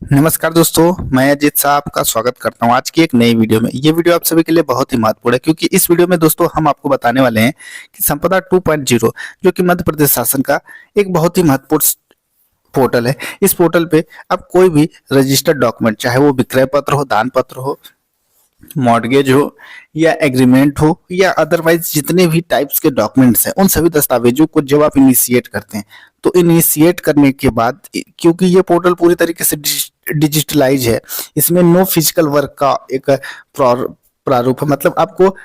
नमस्कार दोस्तों, मैं अजीत शाह आपका स्वागत करता हूं आज की एक नई वीडियो में। ये वीडियो आप सभी के लिए बहुत ही महत्वपूर्ण है क्योंकि इस वीडियो में दोस्तों हम आपको बताने वाले हैं कि संपदा 2.0 जो कि मध्य प्रदेश शासन का एक बहुत ही महत्वपूर्ण पोर्टल है। इस पोर्टल पे आप कोई भी रजिस्टर्ड डॉक्यूमेंट, चाहे वो विक्रय पत्र हो, दान पत्र हो, मॉर्गेज हो या एग्रीमेंट हो या अदरवाइज जितने भी टाइप्स के डॉक्यूमेंट्स हैं, उन सभी दस्तावेजों को जब आप इनिशिएट करते हैं तो इनिशिएट करने के बाद, क्योंकि ये पोर्टल पूरी तरीके से डिजिटलाइज है, इसमें नो फिजिकल वर्क का एक प्रारूप है। मतलब आपको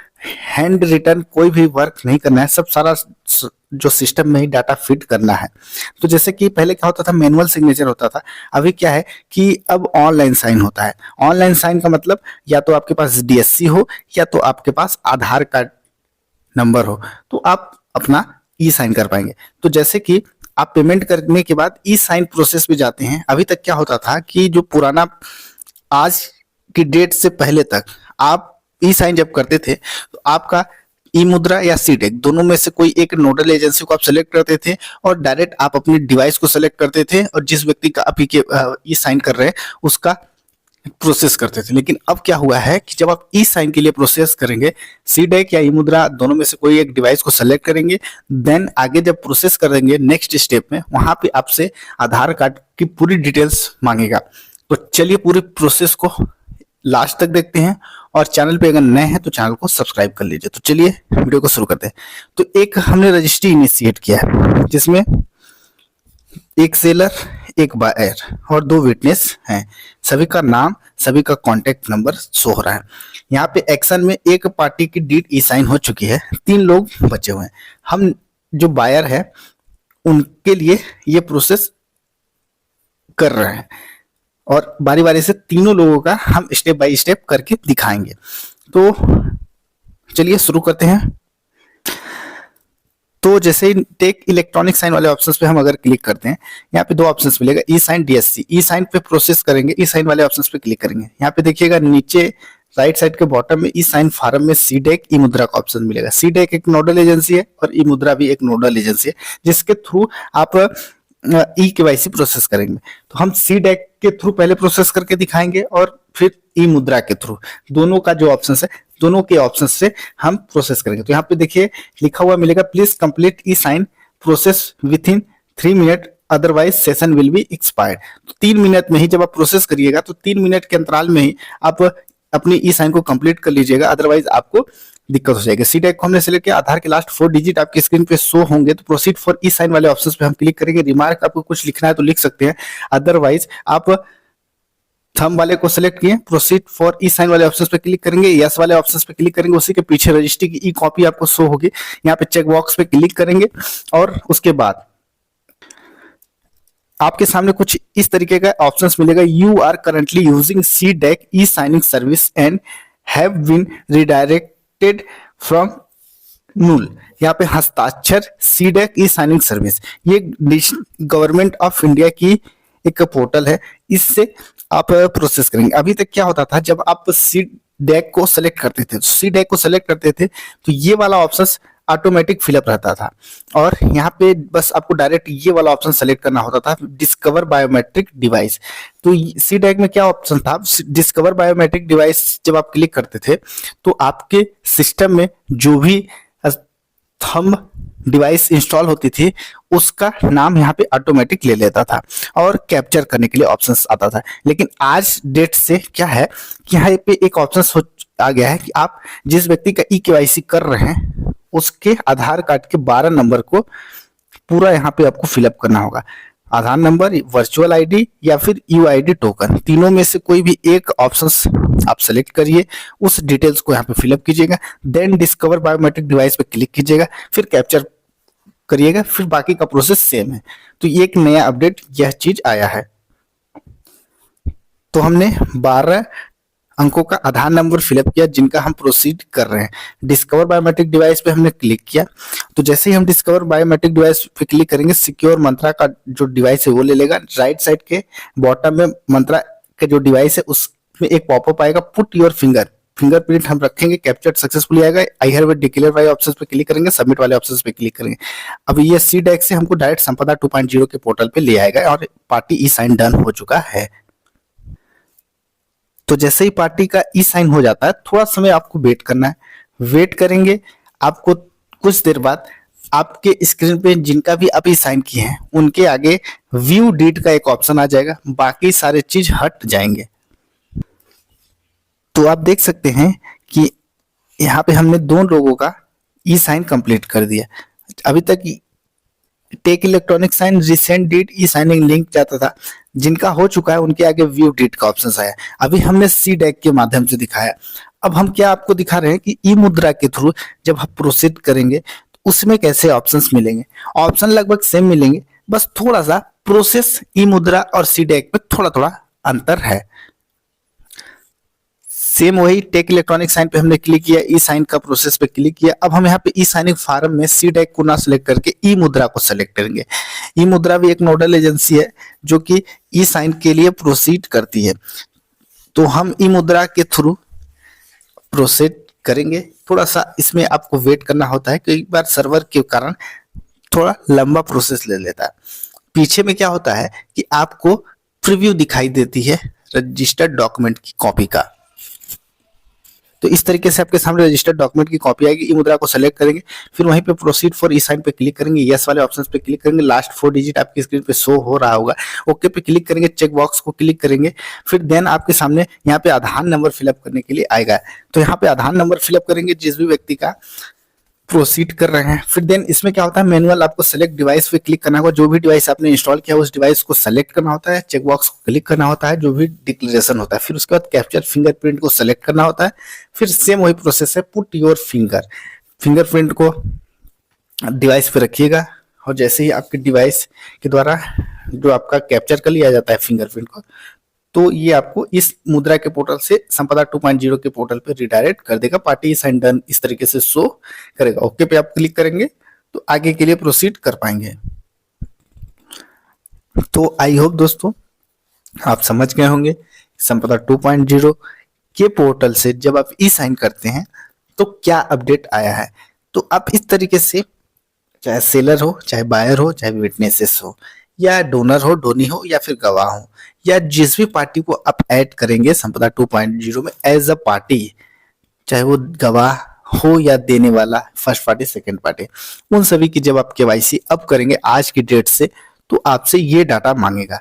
हैंड रिटन कोई भी वर्क नहीं करना है, सब सारा जो सिस्टम में ही डाटा फिट करना है। तो जैसे कि पहले क्या होता था, मैनुअल सिग्नेचर होता था, अभी क्या है कि अब ऑनलाइन साइन होता है। ऑनलाइन साइन का मतलब या तो आपके पास डीएससी हो या तो आपके पास आधार कार्ड नंबर हो, तो आप अपना ई साइन कर पाएंगे। तो जैसे कि आप पेमेंट करने के बाद ई साइन प्रोसेस पे जाते हैं। अभी तक क्या होता था कि जो पुराना, आज की डेट से पहले तक आप ई साइन जब करते थे तो आपका ई मुद्रा या सी टेक दोनों में से कोई एक नोडल एजेंसी को आप सेलेक्ट करते थे और डायरेक्ट आप अपनी डिवाइस को सेलेक्ट करते थे और जिस व्यक्ति का आप ई साइन कर रहे हैं उसका प्रोसेस करते थे। लेकिन अब क्या हुआ है कि जब आप ई साइन के लिए प्रोसेस करेंगे, सी डेक या ई मुद्रा दोनों में से कोई एक डिवाइस को सेलेक्ट करेंगे, देन आगे जब प्रोसेस करेंगे नेक्स्ट स्टेप में, वहां पे आपसे आधार कार्ड की पूरी डिटेल्स मांगेगा। तो चलिए पूरी प्रोसेस को लास्ट तक देखते हैं और चैनल पे अगर नए हैं तो चैनल को सब्सक्राइब कर लीजिए। तो चलिए वीडियो को शुरू करते हैं। तो एक हमने रजिस्ट्री इनिशिएट किया है जिसमें एक सेलर, एक बायर और दो विटनेस हैं। सभी का नाम, सभी का कॉन्टेक्ट नंबर शो हो रहा है। यहाँ पे एक्शन में एक पार्टी की डीड ई साइन हो चुकी है, 3 लोग बचे हुए हैं। हम जो बायर है उनके लिए ये प्रोसेस कर रहे हैं और बारी बारी से तीनों लोगों का हम स्टेप बाय स्टेप करके दिखाएंगे। तो चलिए शुरू करते हैं। तो जैसे ही टेक इलेक्ट्रॉनिक साइन वाले ऑप्शंस पे हम अगर क्लिक करते हैं, यहाँ पे 2 ऑप्शंस मिलेगा, ई साइन, डीएससी। ई साइन पे प्रोसेस करेंगे, ई साइन वाले ऑप्शंस पे क्लिक करेंगे। यहाँ पे देखिएगा नीचे राइट साइड के बॉटम में ई साइन फार्म में सी डेक, ई मुद्रा का ऑप्शन मिलेगा। सी डेक एक नोडल एजेंसी है और ई मुद्रा भी एक नोडल एजेंसी है जिसके थ्रू आप ई केवाईसी प्रोसेस करेंगे। तो हम सी डेक के थ्रू पहले प्रोसेस करके दिखाएंगे और फिर ई मुद्रा के थ्रू, दोनों का जो ऑप्शन है, दोनों के ऑप्शन से हम प्रोसेस करेंगे। तो यहाँ पे देखिए लिखा हुआ मिलेगा, please complete e sign process within 3 minute, otherwise session will be expired. तो 3 मिनट में ही जब आप प्रोसेस करिएगा तो 3 मिनट के अंतराल में ही आप अपनी ई साइन को कंप्लीट कर लीजिएगा, अदरवाइज आपको दिक्कत हो जाएगी। सी डेक को हमने सेलेक्ट किया, आधार के लास्ट 4 डिजिट आपकी स्क्रीन पे शो होंगे। तो प्रोसीड फॉर ई साइन वाले ऑप्शंस पे हम क्लिक करेंगे। रिमार्क आपको कुछ लिखना है तो लिख सकते हैं, अदरवाइज आप थंब वाले को सिलेक्ट किए, प्रोसीड फॉर ई साइन वाले ऑप्शंस पे क्लिक करेंगे, यस वाले ऑप्शंस पे क्लिक करेंगे, उसी के पीछे रजिस्ट्री की ई कॉपी आपको शो होगी। यहाँ पे चेक बॉक्स पे क्लिक करेंगे और उसके बाद आपके सामने कुछ इस तरीके का ऑप्शंस मिलेगा, you are currently using C DAC e signing service and have been redirected from null. यहाँ पे हस्ताक्षर C DAC e signing service, ये गवर्नमेंट ऑफ इंडिया की एक पोर्टल है, इससे आप प्रोसेस करेंगे। अभी तक क्या होता था, जब आप सी डेक को सेलेक्ट करते थे, सी डेक को सेलेक्ट करते थे तो ये वाला ऑप्शन ऑटोमेटिक फिलअप रहता था और यहाँ पे बस आपको डायरेक्ट ये वाला ऑप्शन सेलेक्ट करना होता था, डिस्कवर बायोमेट्रिक डिवाइस। तो सी डेक में क्या ऑप्शन था, डिस्कवर बायोमेट्रिक डिवाइस जब आप क्लिक करते थे तो आपके सिस्टम में जो भी थंब डिवाइस इंस्टॉल होती थी उसका नाम यहाँ पे ऑटोमेटिक ले लेता था और कैप्चर करने के लिए ऑप्शंस आता था। लेकिन आज डेट से क्या है कि यहाँ पे एक ऑप्शन आ गया है कि आप जिस व्यक्ति का ई केवाईसी कर रहे हैं उसके आधार कार्ड के 12 नंबर को पूरा यहाँ पे आपको फिलअप करना होगा। आधार नंबर, वर्चुअल आईडी या फिर यूआईडी टोकन, तीनों में से कोई भी एक ऑप्शन आप सेलेक्ट करिए, उस डिटेल्स को यहाँ पे फिलअप कीजिएगा, देन डिस्कवर बायोमेट्रिक डिवाइस पे क्लिक कीजिएगा, फिर कैप्चर करिएगा, फिर बाकी का प्रोसेस सेम है। तो ये एक नया अपडेट यह चीज आया है। तो हमने 12 अंकों का आधार नंबर फिलअप किया जिनका हम प्रोसीड कर रहे हैं। डिस्कवर बायोमेट्रिक डिवाइस पे हमने क्लिक किया, तो जैसे ही हम डिस्कवर बायोमेट्रिक डिवाइस पे क्लिक करेंगे, सिक्योर मंत्रा का जो डिवाइस है वो ले लेगा। राइट साइड के बॉटम में मंत्रा का जो डिवाइस है उसमें एक पॉपअप आएगा, पुट योर फिंगरप्रिंट हम रखेंगे, कैप्चर सक्सेसफुली आएगा। आई हैव डिक्लेयर वाले ऑप्शंस पे क्लिक करेंगे, सबमिट वाले ऑप्शंस पे क्लिक करेंगे। अब ये सी डेक से हमको डायरेक्ट संपदा 2.0 के पोर्टल पे ले आएगा और पार्टी ई साइन डन हो चुका है। तो जैसे ही पार्टी का ई साइन हो जाता है, थोड़ा समय आपको वेट करना है। वेट करेंगे, आपको कुछ देर बाद आपके स्क्रीन पे जिनका भी आप ई साइन किए हैं उनके आगे व्यू डीड का एक ऑप्शन आ जाएगा, बाकी सारे चीज हट जाएंगे। तो आप देख सकते हैं कि यहाँ पे हमने दोनों लोगों का ई साइन कंप्लीट कर दिया। अभी तक take electronic sign recent deed e signing link जाता था, जिनका हो चुका है उनके आगे व्यू डीड का ऑप्शन आया। अभी हमने सी डैक के माध्यम से दिखाया। अब हम क्या आपको दिखा रहे हैं कि ई मुद्रा के थ्रू जब आप प्रोसीड करेंगे तो उसमें कैसे ऑप्शंस मिलेंगे। ऑप्शन लगभग सेम मिलेंगे, बस थोड़ा सा प्रोसेस ई मुद्रा और सी डैक में थोड़ा थोड़ा अंतर है। सेम वही टेक इलेक्ट्रॉनिक साइन पे हमने क्लिक किया, ई साइन का प्रोसेस पे क्लिक किया। अब हम यहाँ पे ई साइनिंग फार्म में सी डैक को ना सेलेक्ट करके ई मुद्रा को सेलेक्ट करेंगे। ई मुद्रा भी एक नोडल एजेंसी है जो कि ई साइन के लिए प्रोसीड करती है। तो हम ई मुद्रा के थ्रू प्रोसीड करेंगे। थोड़ा सा इसमें आपको वेट करना होता है, कई बार सर्वर के कारण थोड़ा लंबा प्रोसेस ले लेता है। पीछे में क्या होता है कि आपको प्रीव्यू दिखाई देती है रजिस्टर्ड डॉक्यूमेंट की कॉपी का। तो इस तरीके से आपके सामने रजिस्टर्ड डॉक्यूमेंट की कॉपी आएगी। ई मुद्रा को सेलेक्ट करेंगे, फिर वहीं पे प्रोसीड फॉर ई साइन पे क्लिक करेंगे, यस वाले ऑप्शंस पे क्लिक करेंगे। लास्ट 4 डिजिट आपकी स्क्रीन पे शो हो रहा होगा, ओके पे क्लिक करेंगे, चेक बॉक्स को क्लिक करेंगे। फिर देन आपके सामने यहाँ पे आधार नंबर फिलअप करने के लिए आएगा। तो यहाँ पे आधार नंबर फिलअप करेंगे जिस भी व्यक्ति का प्रोसीड कर रहे हैं। फिर देन इसमें क्या होता है, मैनुअल आपको सेलेक्ट डिवाइस पे क्लिक करना होगा। जो भी डिवाइस आपने इंस्टॉल किया उस डिवाइस को सेलेक्ट करना होता है, चेक बॉक्स को क्लिक करना होता है, जो भी डिक्लेरेशन होता है। फिर उसके बाद कैप्चर फिंगरप्रिंट को सेलेक्ट करना होता है। फिर सेम वही प्रोसेस है, पुट योर फिंगरप्रिंट को डिवाइस पे रखिएगा और जैसे ही आपके डिवाइस के द्वारा जो आपका कैप्चर कर लिया जाता है फिंगरप्रिंट को, तो ये आपको इस मुद्रा के पोर्टल से संपदा 2.0 के पोर्टल पे रिडायरेक्ट कर देगा। पार्टी साइन डन इस तरीके से शो करेगा। ओके पे आप क्लिक करेंगे तो आगे के लिए प्रोसीड कर पाएंगे। तो आई होप दोस्तों आप समझ गए होंगे संपदा 2.0 के पोर्टल से जब आप ई साइन करते हैं तो क्या अपडेट आया है। तो आप इस तरीके से चाहे सेलर हो, चाहे बायर हो, चाहे विटनेसेस हो, या डोनर हो, डोनी हो, या फिर गवाह हो, या जिस भी पार्टी को आप ऐड करेंगे संपदा 2.0 में एज अ पार्टी, चाहे वो गवाह हो या देने वाला फर्स्ट पार्टी सेकंड पार्टी, उन सभी की जब आप केवाईसी अब करेंगे आज की डेट से तो आपसे ये डाटा मांगेगा।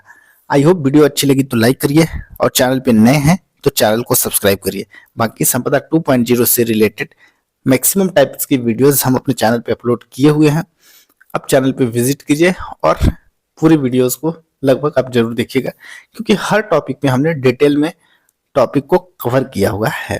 आई होप वीडियो अच्छी लगी तो लाइक करिए और चैनल पे नए हैं तो चैनल को सब्सक्राइब करिए। बाकी संपदा 2.0 से रिलेटेड मैक्सिमम टाइप्स की वीडियोस हम अपने चैनल पे अपलोड किए हुए हैं। अब चैनल पे विजिट कीजिए और पूरी वीडियोस को लगभग आप जरूर देखिएगा, क्योंकि हर टॉपिक में हमने डिटेल में टॉपिक को कवर किया हुआ है।